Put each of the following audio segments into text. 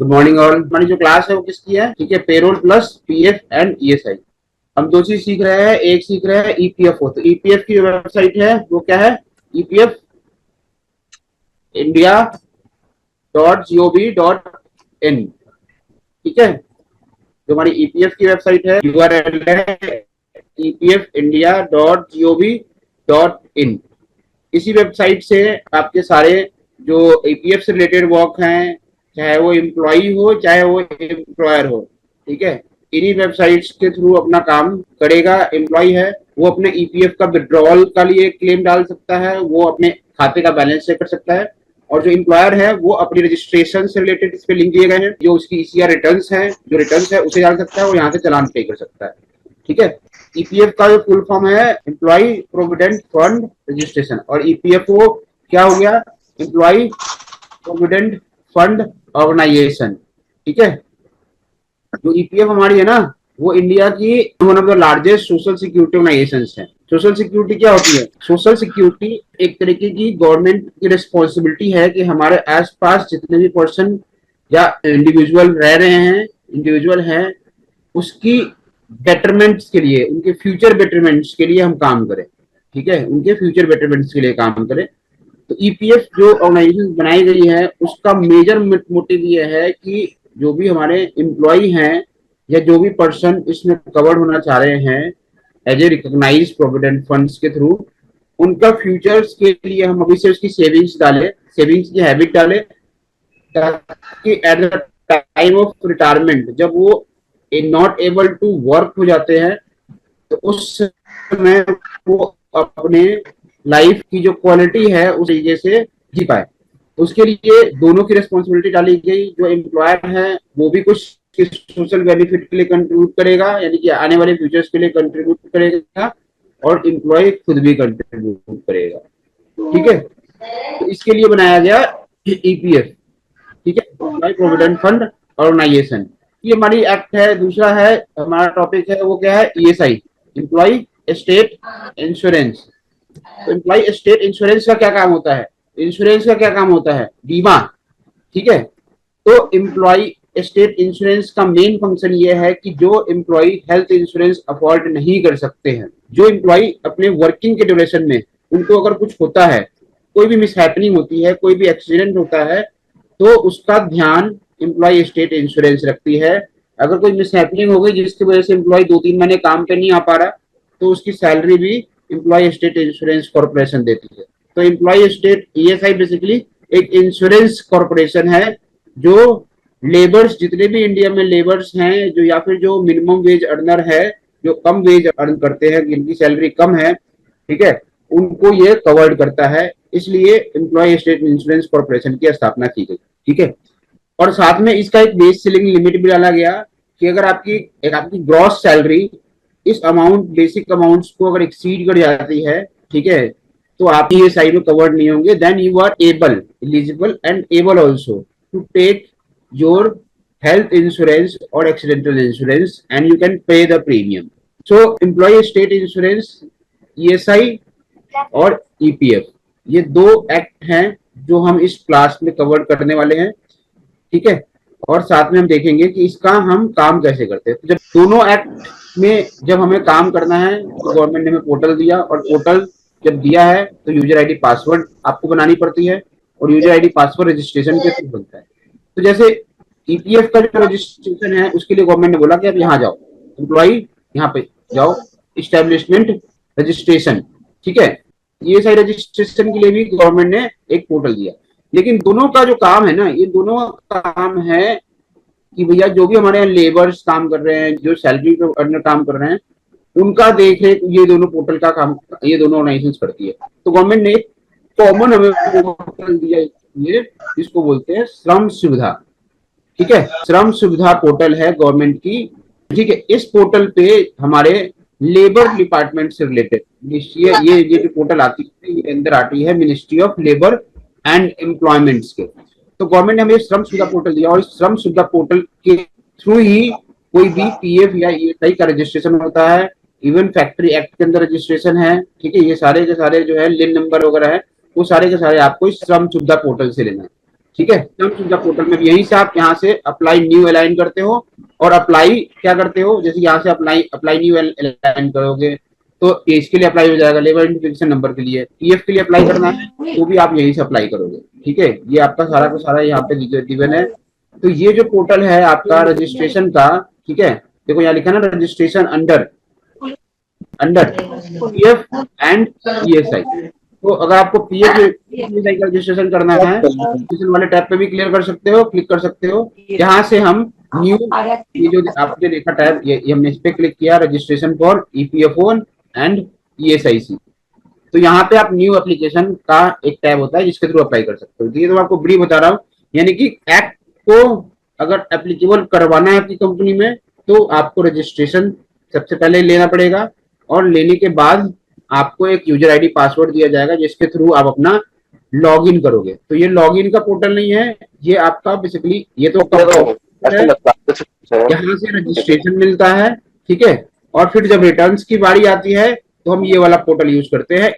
Good morning all. हमारी जो class है वो किसकी है? ठीक है, payroll plus PF and ESI. हम दो चीज सीख रहे हैं। एक सीख रहे हैं ईपीएफओ। तो ईपीएफ की वेबसाइट है वो क्या है? EPF India .gov.in। ठीक है, जो हमारी ईपीएफ की वेबसाइट है यूआरएल है epfindia.gov.in। इसी वेबसाइट से आपके सारे जो ईपीएफ से रिलेटेड वर्क हैं, चाहे वो एम्प्लॉई हो चाहे वो एम्प्लॉयर हो, ठीक है, इन्हीं वेबसाइट्स के थ्रू अपना काम करेगा। एम्प्लॉय है वो अपने ईपीएफ का विड्रॉल का लिए क्लेम डाल सकता है, वो अपने खाते का बैलेंस चेक कर सकता है। और जो एम्प्लॉयर है वो अपनी रजिस्ट्रेशन से रिलेटेड इस पे लिंक दिए गए हैं, जो उसकी ईसीआर रिटर्न्स है, जो रिटर्न्स है उसे डाल सकता है और यहाँ से चालान पे कर सकता है। ठीक है, ईपीएफ का जो फुल फॉर्म है एम्प्लॉय प्रोविडेंट फंड रजिस्ट्रेशन, और ईपीएफओ क्या हो गया? Employ provident fund organisation. ठीक है, जो ईपीएफ हमारी है ना, वो इंडिया की one of the largest social security organisation है। सोशल सिक्योरिटी क्या होती है? सोशल सिक्योरिटी एक तरीके की गवर्नमेंट की रिस्पॉन्सिबिलिटी है कि हमारे आसपास जितने भी पर्सन या इंडिविजुअल रह रहे हैं, इंडिविजुअल हैं, उसकी बेटरमेंट्स के लिए, उनके फ्यूचर बेटरमेंट्स के लिए हम काम करें। ठीक है, उनके फ्यूचर बेटरमेंट्स के लिए काम करें। तो ईपीएफ जो ऑर्गेनाइजेशन बनाई गई है उसका मेजर मोटिव ये है कि जो भी हमारे एम्प्लॉय हैं या जो भी पर्सन इसमें कवर्ड होना चाह रहे हैं as a recognised provident funds के थ्रू, उनका फ्यूचर्स के लिए हम अभी से उसकी सेविंग्स डालें, सेविंग्स की हैबिट डालें, ताकि at the time of retirement जब वो नॉट एबल टू वर्क हो जाते हैं तो उस समय वो अपने लाइफ की जो क्वालिटी है उस तरीके से जी पाए। उसके लिए दोनों की रिस्पॉन्सिबिलिटी डाली गई। जो एम्प्लॉयर है वो भी कुछ सोशल बेनिफिट के लिए कंट्रीब्यूट करेगा, यानी कि आने वाले फ्यूचर्स के लिए कंट्रीब्यूट करेगा, और एम्प्लॉय खुद भी कंट्रीब्यूट करेगा। ठीक है, तो इसके लिए बनाया गया ईपीएफ। ठीक है, एम्प्लॉय प्रोविडेंट फंड ऑर्गेनाइजेशन, ये हमारी एक्ट है। दूसरा है हमारा टॉपिक है वो क्या है? ESI, employ state insurance. तो एम्प्लॉय स्टेट इंश्योरेंस का क्या काम होता है? इंश्योरेंस का क्या काम होता है? बीमा। ठीक है, तो एम्प्लॉय स्टेट इंश्योरेंस का मेन फंक्शन ये है कि जो एम्प्लॉय हेल्थ इंश्योरेंस अफोर्ड नहीं कर सकते हैं, जो एम्प्लॉय अपने वर्किंग के ड्यूरेशन में उनको अगर कुछ होता है, कोई भी मिसहैपनिंग होती है, कोई भी एक्सीडेंट होता है, तो उसका ध्यान एम्प्लॉय स्टेट इंश्योरेंस रखती है। अगर कोई मिसहैपनिंग हो गई जिसकी वजह से एम्प्लॉय 2-3 महीने काम पे नहीं आ पा रहा, तो उसकी सैलरी भी एम्प्लॉय स्टेट इंश्योरेंस कॉर्पोरेशन देती है। तो एम्प्लॉय स्टेट ईएसआई बेसिकली एक इंश्योरेंस कॉर्पोरेशन है जो लेबर्स, जितने भी इंडिया में लेबर्स हैं, जो या फिर जो मिनिमम वेज अर्नर है, जो कम वेज अर्न करते हैं, जिनकी सैलरी कम है, ठीक है, उनको ये कवर्ड करता है। इसलिए एम्प्लॉय स्टेट इंश्योरेंस कॉर्पोरेशन की स्थापना की गई। ठीक है, और साथ में इसका एक बेस सेलिंग लिमिट भी डाला गया कि अगर आपकी ग्रॉस सैलरी इस अमाउंट, बेसिक अमाउंट्स को अगर एक्सीड कर जाती है, ठीक है, तो आप ये साइड में कवर्ड नहीं होंगे। Then you are able, eligible and able also to take your health insurance और accidental insurance and you can pay the premium. So employ state insurance, ESI और ईपीएफ, ये दो एक्ट हैं जो हम इस क्लास में कवर करने वाले हैं। ठीक है, और साथ में हम देखेंगे कि इसका हम काम कैसे करते हैं। तो जब दोनों एक्ट में जब हमें काम करना है तो गवर्नमेंट ने हमें पोर्टल दिया, और पोर्टल जब दिया है तो यूजर आईडी पासवर्ड आपको बनानी पड़ती है, और यूजर आईडी पासवर्ड रजिस्ट्रेशन के थ्रू बनता है। तो जैसे ईपीएफ का जो रजिस्ट्रेशन है उसके लिए गवर्नमेंट ने बोला कि आप यहाँ जाओ, एम्प्लॉय यहाँ पे जाओ, इस्टेब्लिशमेंट रजिस्ट्रेशन। ठीक है, ये सारी रजिस्ट्रेशन के लिए भी गवर्नमेंट ने एक पोर्टल दिया। लेकिन दोनों का जो काम है ना, ये दोनों का काम है कि भैया जो भी हमारे यहाँ लेबर्स काम कर रहे हैं, जो सैलरी पे अर्नर काम कर रहे हैं, उनका देख रेख ये दोनों पोर्टल का काम, ये दोनों ऑर्गेनाइजेशन करती है। तो गवर्नमेंट ने एक कॉमन हमें पोर्टल दिया, ये इसको बोलते हैं श्रम सुविधा। ठीक है, श्रम सुविधा पोर्टल है गवर्नमेंट की। ठीक है, इस पोर्टल पे हमारे लेबर डिपार्टमेंट से रिलेटेड ये जो पोर्टल आती है, ये अंदर आती है ministry of labour and employments के। तो गवर्नमेंट ने हमें श्रम सुविधा पोर्टल दिया, और इस श्रम सुविधा पोर्टल के थ्रू ही कोई भी पीएफ या ईएसआई का रजिस्ट्रेशन होता है। इवन फैक्ट्री एक्ट के अंदर रजिस्ट्रेशन है। ठीक है, ये सारे के सारे जो है लिन नंबर वगैरह है, वो सारे के सारे आपको इस श्रम सुविधा पोर्टल से लेना है। ठीक है। टर्म सुविधा पोर्टल में भी यहीं से आप यहाँ से अप्लाई न्यू अलाइन करते हो, और अप्लाई क्या करते हो, जैसे यहाँ से अप्लाई अप्लाई न्यू अलाइन करोगे तो इसके लिए अप्लाई हो जाएगा। लेबर आइडेंटिफिकेशन नंबर के लिए, पीएफ के लिए अप्लाई करना है तो भी आप यहीं से अप्लाई करोगे। ठीक है, ये आपका सारा का सारा यहाँ पे गिवन है। तो ये जो पोर्टल है आपका रजिस्ट्रेशन का, ठीक है, देखो यहाँ लिखा ना registration under under PF and ESI. तो अगर आपको पीएफ ईएसआई का रजिस्ट्रेशन करना है, रजिस्ट्रेशन वाले टैब पे भी क्लियर कर सकते हो, क्लिक कर सकते हो। यहाँ से हम न्यू, ये जो आपने देखा टैब, ये हमने इस पे क्लिक किया, registration for EPFO and ESIC. तो यहाँ पे आप न्यू एप्लीकेशन का एक टैब होता है जिसके थ्रू अप्लाई कर सकते हो। तो ये तो आपको ब्रीफ बता रहा हूँ, यानी कि एक्ट को अगर एप्लीकेबल करवाना है आपकी कंपनी में तो आपको रजिस्ट्रेशन सबसे पहले लेना पड़ेगा, और लेने के बाद आपको एक यूजर आईडी पासवर्ड दिया जाएगा जिसके थ्रू आप अपना लॉग इन करोगे। तो ये लॉग इन का पोर्टल नहीं है, ये आपका बेसिकली ये तो यहाँ से रजिस्ट्रेशन मिलता है। ठीक है, और फिर जब रिटर्न्स की बारी आती है तो हम ये वाला पोर्टल यूज करते हैं।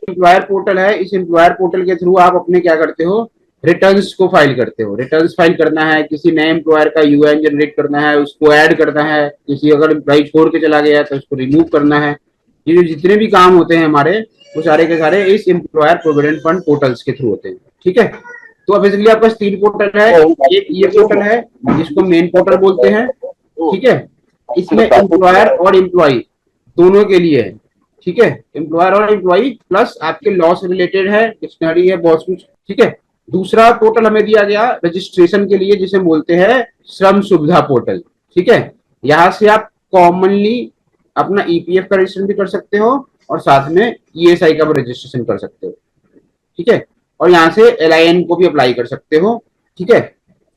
एम्प्लॉयर पोर्टल है, इस एम्प्लॉयर पोर्टल के थ्रू आप अपने क्या करते हो, रिटर्न्स को फाइल करते हो। रिटर्न्स फाइल करना है, किसी नए एम्प्लॉयर का यूएएन जनरेट करना है, उसको ऐड करना है, किसी अगर एम्प्लॉय छोड़ के चला गया तो उसको रिमूव करना है। ये जो जितने भी काम होते हैं हमारे, वो सारे के सारे इस एम्प्लॉयर प्रोविडेंट फंड पोर्टल्स के थ्रू होते हैं। ठीक है, तो अब बेसिकली आपका 3 पोर्टल है। एक ये पोर्टल है जिसको मेन पोर्टल बोलते हैं। ठीक है, इसमें एम्प्लॉयर और एम्प्लॉय दोनों के लिए है। ठीक है, एम्प्लॉयर और एम्प्लॉय प्लस आपके लॉ से रिलेटेड है, डिक्शनरी है, बहुत कुछ। ठीक है, दूसरा पोर्टल हमें दिया गया रजिस्ट्रेशन के लिए जिसे बोलते हैं श्रम सुविधा पोर्टल। ठीक है, यहाँ से आप कॉमनली अपना ईपीएफ का रजिस्ट्रेशन भी कर सकते हो और साथ में ईएसआई का भी रजिस्ट्रेशन कर सकते हो। ठीक है, और यहाँ से एलआईएन को भी अप्लाई कर सकते हो। ठीक है,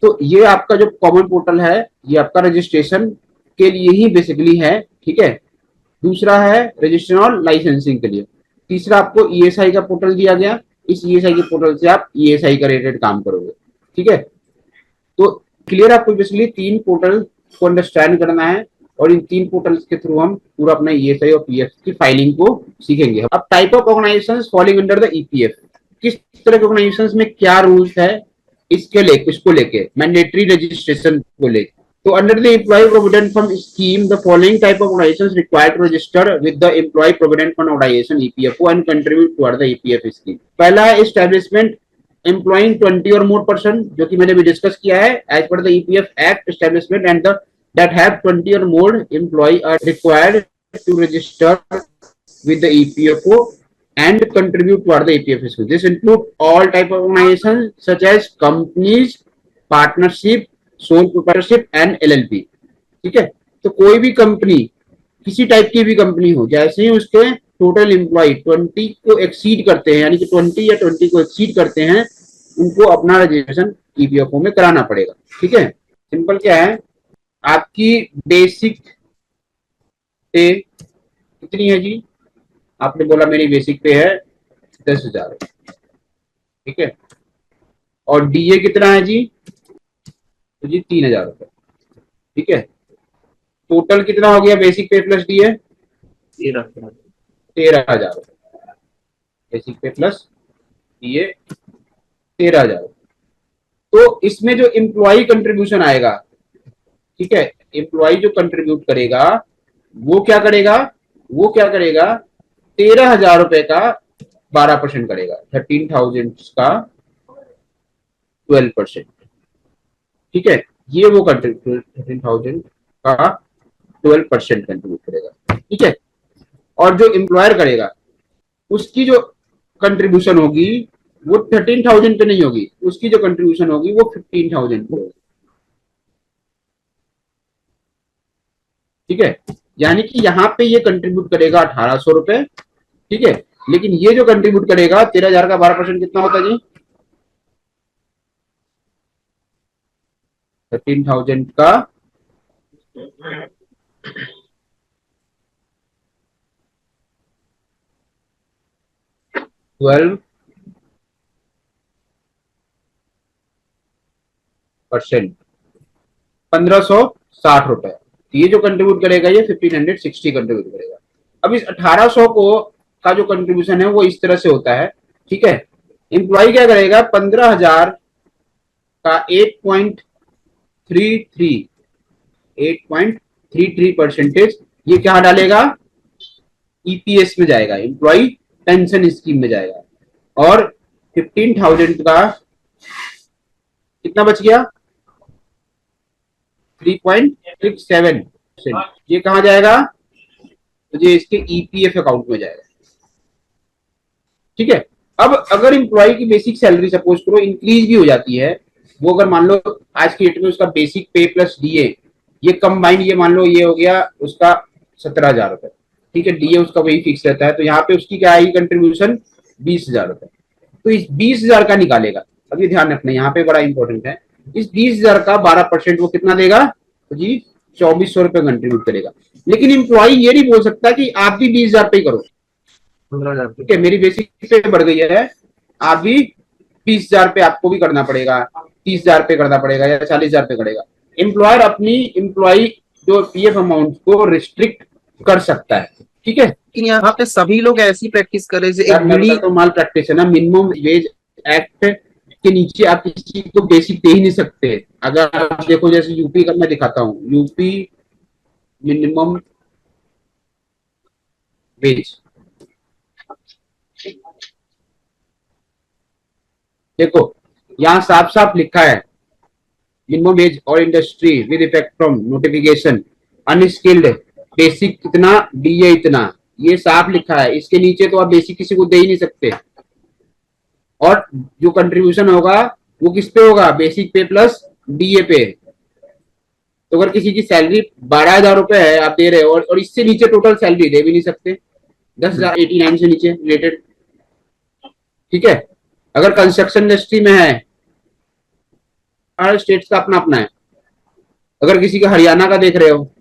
तो ये आपका जो कॉमन पोर्टल है ये आपका रजिस्ट्रेशन के लिए ही बेसिकली है। ठीक है, दूसरा है रजिस्ट्रेशन और लाइसेंसिंग के लिए। तीसरा आपको ईएसआई का पोर्टल दिया गया, इस ईएसआई के पोर्टल से आप ईएसआई का रिलेटेड काम करोगे। ठीक है, तो क्लियर, आपको बेसिकली 3 पोर्टल को अंडरस्टैंड करना है, और इन 3 पोर्टल्स के थ्रू हम पूरा अपना ईएसआई और पीएफ की फाइलिंग को सीखेंगे। अब type of organisations falling under the EPF, किस तरह के ऑर्गेनाइजेशंस में क्या रूल्स है इसको लेके मैंडेटरी रजिस्ट्रेशन को लेके। So under the Employee Provident Fund scheme, the following type of organizations required to register with the Employee Provident Fund Organization (EPFO) and contribute toward the EPF scheme. पहला है establishment employing 20 or more person, जो कि मैंने भी discuss किया है। As per the EPF Act, establishment and the that have 20 or more employee are required to register with the EPFO and contribute toward the EPF scheme. This include all type of organizations such as companies, partnership, sole proprietorship and LLP. ठीक है, तो कोई भी company, किसी type की भी company हो, जैसे ही उसके टोटल एम्प्लॉय 20 को एक्सीड करते हैं, यानी कि 20 या 20 को एक्सीड करते हैं, उनको अपना रजिस्ट्रेशन ईपीएफओ में कराना पड़ेगा। ठीक है, सिंपल क्या है, आपकी बेसिक पे कितनी है जी? आपने बोला मेरी बेसिक पे है 10,000। ठीक है, और डीए कितना है जी? तो जी 3,000 रुपए। ठीक है, टोटल कितना हो गया बेसिक पे प्लस डीए? 13,000 रुपए। बेसिक पे प्लस डीए 13,000। तो इसमें जो एम्प्लॉय कंट्रीब्यूशन आएगा, ठीक है, एम्प्लॉय जो कंट्रीब्यूट करेगा वो क्या करेगा, 13,000 रुपए का 12% करेगा, 13,000 का 12%। ठीक है, ये वो 13,000 का 12% कंट्रीब्यूट करेगा। ठीक है, और जो एम्प्लॉयर करेगा उसकी जो कंट्रीब्यूशन होगी वो 13,000 पे नहीं होगी, उसकी जो कंट्रीब्यूशन होगी वो 15,000 पे होगी। ठीक है, यानी कि यहाँ पे ये कंट्रीब्यूट करेगा 1,800 रुपए। ठीक है, लेकिन ये जो कंट्रीब्यूट करेगा 13,000 का 12% कितना होता है जी? 13,000 का 12%, 1,560 रुपए। ये जो कंट्रीब्यूट करेगा ये 1,560 कंट्रीब्यूट करेगा। अब इस 1,800 को का जो कंट्रीब्यूशन है वो इस तरह से होता है। ठीक है, एम्प्लॉय क्या करेगा, 15,000 का 8.33% ये क्या डालेगा, ईपीएस में जाएगा, एम्प्लॉय पेंशन स्कीम में जाएगा। और 15,000 का कितना बच गया, 3.67%, ये कहाँ जाएगा, तो ये इसके ईपीएफ अकाउंट में जाएगा। ठीक है। अब अगर एम्प्लॉय की बेसिक सैलरी सपोज करो इंक्रीज भी हो जाती है, वो अगर मान लो आज की डेट में उसका बेसिक पे प्लस डीए, ये कंबाइंड, ये मान लो ये हो गया उसका 17,000 रुपए, ठीक है, डीए उसका वही फिक्स रहता है, तो यहाँ पे उसकी क्या आएगी कंट्रीब्यूशन, 20,000 रुपए। तो इस 20,000 का निकालेगा। अब ये ध्यान रखना यहाँ पे बड़ा इंपॉर्टेंट है, इस 20,000 का 12% वो कितना देगा, तो जी 2,400 रुपए कंट्रीब्यूट करेगा। लेकिन एम्प्लॉय ये नहीं बोल सकता कि आप भी 20,000 पे करो, 15,000। ठीक है, मेरी बेसिक पे बढ़ गई है, आप भी 20,000 पे आपको भी करना पड़ेगा, 30,000 पे करना पड़ेगा या 40,000 पे करेगा। एम्प्लॉयर अपनी एम्प्लॉय जो पीएफ अमाउंट को रिस्ट्रिक्ट कर सकता है। ठीक है, लेकिन यहाँ पे सभी लोग ऐसी प्रैक्टिस कर रहे हैं, यार एक मेरा बड़ी तो माल प्रैक्टिस है ना, मिनिमम वेज एक्ट के नीचे आप किसी को बेसिक दे ही नहीं सकते। अगर आप देखो जैसे यूपी का मैं दिखाता हूँ, यूपी मिनिमम वेज, देखो यहाँ साफ साफ लिखा है, मिनिमम वेज और industry with effect from notification, unskilled basic कितना, डीए इतना, ये साफ लिखा है। इसके नीचे तो आप बेसिक किसी को दे ही नहीं सकते। और जो कंट्रीब्यूशन होगा वो किस पे होगा, बेसिक पे प्लस डीए पे। तो अगर किसी की सैलरी 12,000 रुपए है आप दे रहे हो और इससे नीचे टोटल सैलरी दे भी नहीं सकते, 10,089 से नीचे रिलेटेड। ठीक है, अगर कंस्ट्रक्शन इंडस्ट्री में है, हर स्टेट का अपना अपना है, अगर किसी का हरियाणा का देख रहे हो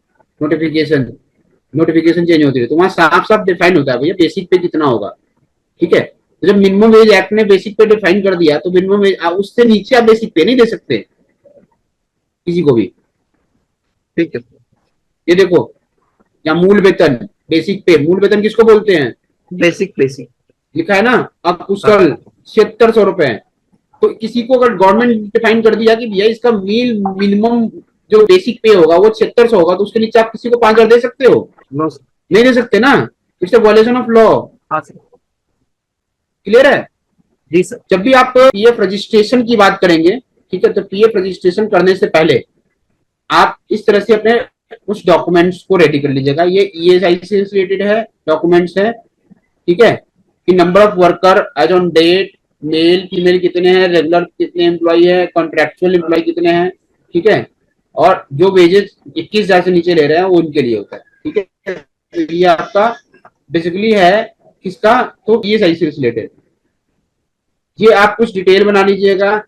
नोटिफिकेशन, नोटिफिकेशन चेंज होती है तो वहां साफ साफ डिफाइन होता है भैया बेसिक पे कितना होगा। ठीक है, तो जब मिनिमम वेज एक्ट ने बेसिक पे डिफाइन कर दिया तो मिनिमम वेज उससे नीचे आप बेसिक पे नहीं दे सकते किसी को भी। ठीक है, ये देखो या मूल वेतन, बेसिक पे, मूल वेतन किसको बोलते हैं, बेसिक बेसिक लिखा है ना, अब कुशल 7,600 रुपए। तो किसी को अगर गवर्नमेंट डिफाइन कर दिया कि भैया इसका मील मिनिमम जो बेसिक पे होगा वो 7,600 होगा, तो उसके नीचे आप किसी को 5,000 दे सकते हो, नो नहीं दे सकते ना, it's a violation of law. हाँ सर, क्लियर है। जी सर। जब भी आप पीएफ रजिस्ट्रेशन की बात करेंगे, ठीक है, तो पीएफ रजिस्ट्रेशन करने से पहले आप इस तरह से अपने कुछ डॉक्यूमेंट्स को रेडी कर लीजिएगा। ये ईएसआई से रिलेटेड है डॉक्यूमेंट्स है, ठीक है, कि number of worker as on date, male female कितने हैं, रेगुलर कितने एम्प्लॉय है, कॉन्ट्रेक्चुअल एम्प्लॉय कितने हैं, ठीक है, और जो वेजेस 21,000 से नीचे ले रहे हैं वो उनके लिए होता है। ठीक है, तो ये आपका बेसिकली है किसका, तो ईएसआई से रिलेटेड। ये आप कुछ डिटेल बना लीजिएगा,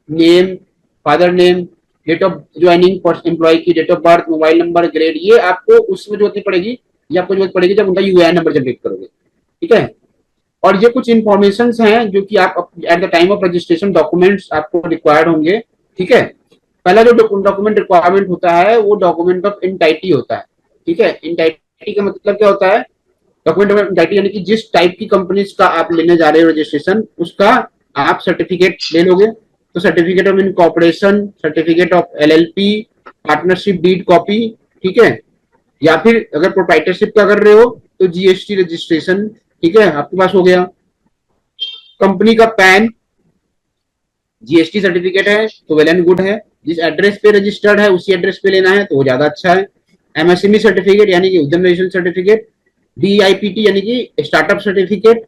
name, father name, date of joining employ की, date of birth, mobile number, grade, ये आपको उसमें जरूरत नहीं पड़ेगी, ये आपको जरूरत पड़ेगी जब उनका यूएएन नंबर जनरेट करोगे। ठीक है, और ये कुछ इंफॉर्मेशन हैं जो कि आप at the time of registration documents आपको रिक्वायर्ड होंगे। ठीक है, पहला जो डॉक्यूमेंट रिक्वायरमेंट होता है वो डॉक्यूमेंट ऑफ इंटाइटी होता है। ठीक है, इंटाइटी का मतलब क्या होता है, डॉक्यूमेंट ऑफ इंटाइटी यानी कि जिस टाइप की कंपनीज का आप लेने जा रहे हो रजिस्ट्रेशन, उसका आप सर्टिफिकेट ले लोगे। तो certificate of incorporation, certificate of LLP, partnership deed copy, ठीक है, या फिर अगर प्रोप्राइटरशिप का कर रहे हो तो जीएसटी रजिस्ट्रेशन, ठीक है, आपके पास हो गया। कंपनी का पैन, जीएसटी सर्टिफिकेट है तो वेल एंड गुड है, जिस एड्रेस पे रजिस्टर्ड है उसी एड्रेस पे लेना है तो वो ज्यादा अच्छा है। एमएसएमई सर्टिफिकेट यानी कि उद्यम रजिस्ट्रेशन सर्टिफिकेट, डीआईपीटी यानी कि स्टार्टअप सर्टिफिकेट,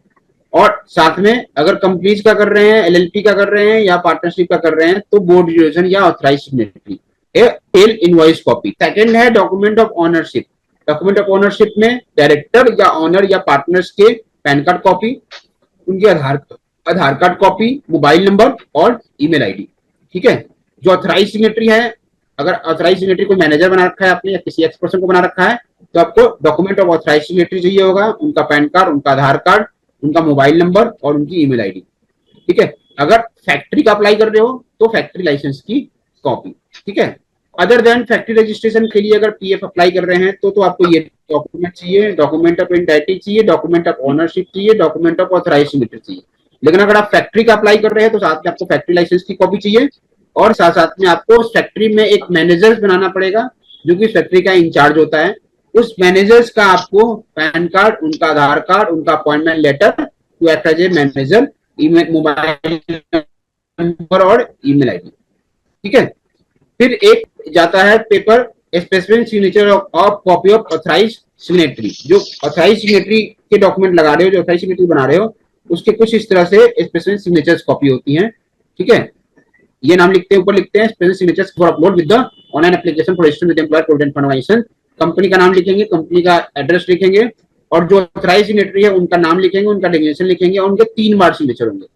और साथ में अगर कंपनीज का कर रहे हैं, एलएलपी का कर रहे हैं या पार्टनरशिप का कर रहे हैं तो बोर्ड रिजोल्यूशन या authorise signatory, sale invoice copy. Second है document of ownership. Document of ownership में डायरेक्टर या ऑनर या पार्टनर्स के पैन कार्ड कॉपी, उनके Aadhaar card copy, mobile number और ईमेल आईडी। ठीक है, जो ऑथराइज सिग्नेटरी है, अगर ऑथराइज सिग्नेटरी कोई मैनेजर बना रखा है आपने या किसी एक्स पर्सन को बना रखा है तो आपको डॉक्यूमेंट ऑफ ऑथराइज सिग्नेटरी चाहिए होगा, उनका पैन कार्ड, उनका आधार कार्ड, उनका मोबाइल नंबर और उनकी ईमेल आईडी। ठीक है, अगर फैक्ट्री का अप्लाई कर रहे हो तो फैक्ट्री लाइसेंस की कॉपी। ठीक है, अदर देन फैक्ट्री रजिस्ट्रेशन के लिए अगर पीएफ अप्लाई कर रहे हैं तो आपको ये डॉक्यूमेंट चाहिए, डॉक्यूमेंट ऑफ इंटाइटी चाहिए, डॉक्यूमेंट ऑफ ओनरशिप चाहिए, डॉक्यूमेंट ऑफ ऑथराइज सिग्नेटरी चाहिए। लेकिन अगर आप फैक्ट्री का अप्लाई कर रहे हैं तो साथ में आपको फैक्ट्री लाइसेंस की कॉपी चाहिए, और साथ साथ में आपको फैक्ट्री में एक मैनेजर बनाना पड़ेगा जो कि फैक्ट्री का इंचार्ज होता है। उस मैनेजर्स का आपको पैन कार्ड, उनका आधार कार्ड, उनका appointment letter to act as a manager, email, mobile number और ईमेल आईडी। ठीक है। फिर एक जाता है paper specific signature of copy of authorise signatory. जो ऑथराइज सिग्नेटरी के डॉक्यूमेंट लगा रहे हो, जो ऑथराइज सिग्नेटरी बना रहे हो, उसके कुछ इस तरह से स्पेसिफिक सिग्नेचर्स कॉपी होती हैं। ठीक है। ये नाम लिखते हैं, ऊपर लिखते हैं specific signatures for upload with the online application for register with employer provident fund organisation. Company का नाम लिखेंगे, कंपनी का एड्रेस लिखेंगे, और जो ऑथराइज सिग्नेटरी है उनका नाम लिखेंगे, उनका डेजिग्नेशन लिखेंगे, और उनके 3 बार सिग्नेचर होंगे।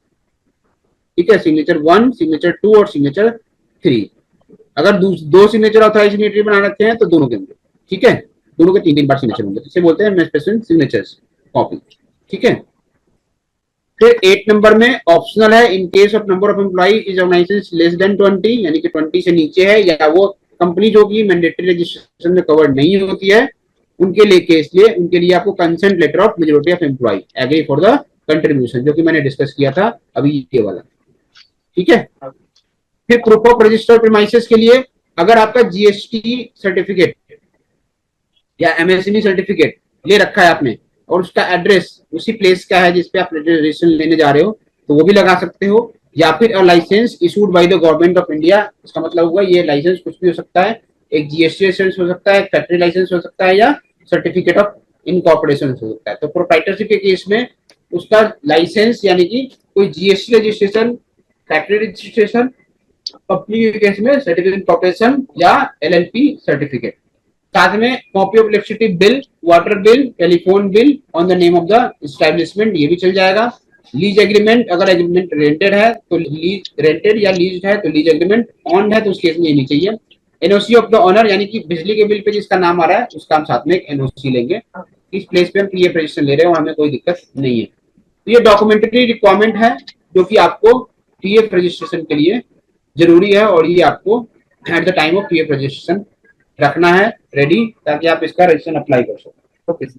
ठीक है। सिग्नेचर 1, सिग्नेचर 2 और सिग्नेचर 3। अगर दो सिग्नेचर ऑथराइज सिग्नेटरी बना रखे हैं तो दोनों के होंगे। ठीक है। दोनों के 3 बार सिग्नेचर होंगे, इसे बोलते हैं स्पेसिफिक सिग्नेचर्स कॉपी। ठीक है। फिर 8 नंबर में ऑप्शनल है, in case of number of employee is organisation less than 20, यानी कि 20 से नीचे है, या वो कंपनी जो कि मैंडेटरी रजिस्ट्रेशन में कवर्ड नहीं होती है, उनके लिए केस लिए उनके लिए आपको consent letter of majority of employee agree for the contribution, जो कि मैंने डिस्कस किया था अभी ये वाला। ठीक है। फिर प्रूफ ऑफ रजिस्टर्ड प्रीमाइसेस के लिए, अगर आपका जीएसटी सर्टिफिकेट या एमएसएमई सर्टिफिकेट ले रखा है आपने, और उसका एड्रेस उसी प्लेस का है जिसपे आप रजिस्ट्रेशन लेने जा रहे हो, तो वो भी लगा सकते हो। या फिर licence issued by the government of India, इसका मतलब हुआ ये लाइसेंस कुछ भी हो सकता है, एक जीएसटी लाइसेंस हो सकता है, एक फैक्ट्री लाइसेंस हो सकता है, या सर्टिफिकेट ऑफ इनकॉर्पोरेशन हो सकता है। तो प्रोप्राइटरशिप के केस में उसका लाइसेंस यानी कि कोई GST registration, factory registration, company के केस में सर्टिफिकेट कॉर्पोरेशन या एलएलपी सर्टिफिकेट, साथ में copy of electricity bill, water bill, telephone bill on the name of the establishment, ये भी चल जाएगा। लीज एग्रीमेंट, अगर एग्रीमेंट रेंटेड है तो लीज रेंटेड, या लीज है तो लीज एग्रीमेंट, ऑन है तो उस केस में ये नहीं चाहिए। एनओसी ऑफ द ऑनर, यानी कि बिजली के बिल पे जिसका नाम आ रहा है उसका हम साथ में एक एनओसी लेंगे। इस प्लेस पे हम पीएफ रजिस्ट्रेशन ले रहे हो, हमें कोई दिक्कत नहीं है। तो ये डॉक्यूमेंट्री रिक्वायरमेंट है जो कि आपको पीएफ रजिस्ट्रेशन के लिए जरूरी है, और ये आपको at the time of PF registration रखना है रेडी, ताकि आप इसका रजिस्ट्रेशन अप्लाई कर सको। Okay sir.